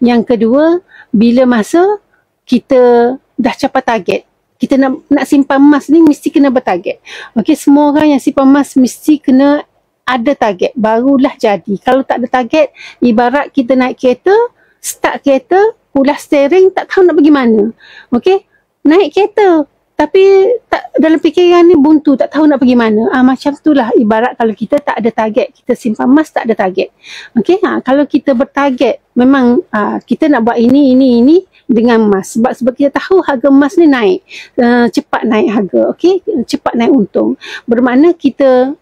Yang kedua, bila masa kita dah capai target, kita nak simpan emas ni mesti kena bertarget. Okey, semua orang yang simpan emas mesti kena ada target, barulah jadi. Kalau tak ada target, ibarat kita naik kereta, start kereta, pulas steering, tak tahu nak pergi mana. Okey, naik kereta tapi tak, dalam fikiran ni buntu, tak tahu nak pergi mana. Macam itulah ibarat kalau kita tak ada target, kita simpan emas tak ada target. Okey, kalau kita bertarget, memang kita nak buat ini dengan emas. Sebab kita tahu harga emas ni naik, cepat naik harga. Okey, cepat naik untung. Bermakna kita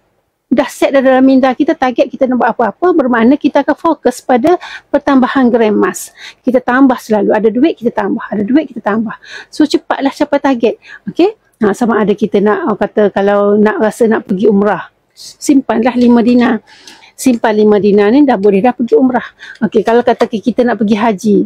dah set dalam minda kita target kita nak buat apa-apa, bermakna kita akan fokus pada pertambahan gram emas. Kita tambah selalu, ada duit kita tambah, ada duit kita tambah. So cepatlah capai target. Okey, sama ada kita nak, kata kalau nak rasa nak pergi umrah, simpanlah 5 dinar. Simpan 5 dinar ni dah boleh dah pergi umrah. Okey, kalau kata kita nak pergi haji,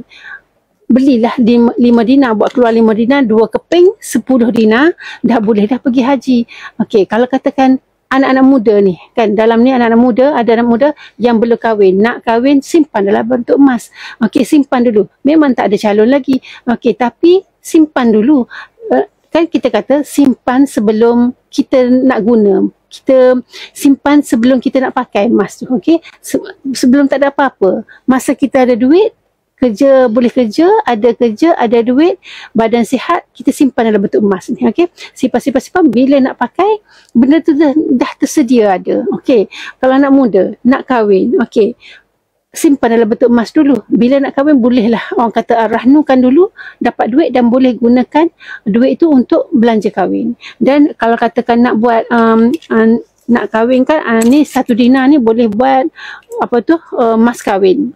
belilah 5 dinar, buat keluar 5 dinar, 2 keping 10 dinar, dah boleh dah pergi haji. Okey, kalau katakan anak-anak muda ni kan, dalam ni anak-anak muda, ada anak muda yang belum kahwin, nak kahwin, simpan dalam bentuk emas. Okey, simpan dulu. Memang tak ada calon lagi. Okey, tapi simpan dulu. Kan kita kata simpan sebelum kita nak guna. Kita simpan sebelum kita nak pakai emas tu. Okey, sebelum tak ada apa-apa. Masa kita ada duit, kerja, boleh kerja, ada duit, badan sihat, kita simpan dalam bentuk emas ni. Okey, simpan, bila nak pakai, benda tu dah tersedia ada. Okey, kalau anak muda nak kahwin, okey, simpan dalam bentuk emas dulu. Bila nak kahwin, bolehlah orang kata rahnukan dulu, dapat duit dan boleh gunakan duit itu untuk belanja kahwin. Dan kalau katakan nak buat nak kahwin kan, ni 1 dinar ni boleh buat apa tu, mas kahwin.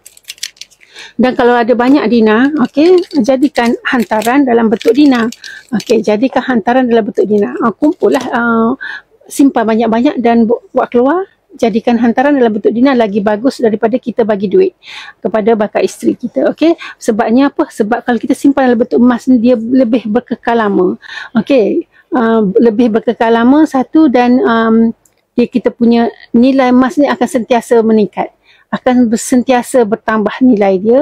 Dan kalau ada banyak dinar, okey, jadikan hantaran dalam bentuk dinar. Okey, jadikan hantaran dalam bentuk dinar. Kumpullah, simpan banyak-banyak dan buat keluar, jadikan hantaran dalam bentuk dinar, lagi bagus daripada kita bagi duit kepada bakal isteri kita. Okey, sebabnya apa? Sebab kalau kita simpan dalam bentuk emas ni, dia lebih berkekal lama. Okey, lebih berkekal lama, satu, dan kita punya nilai emas ni akan sentiasa meningkat, akan sentiasa bertambah nilai dia.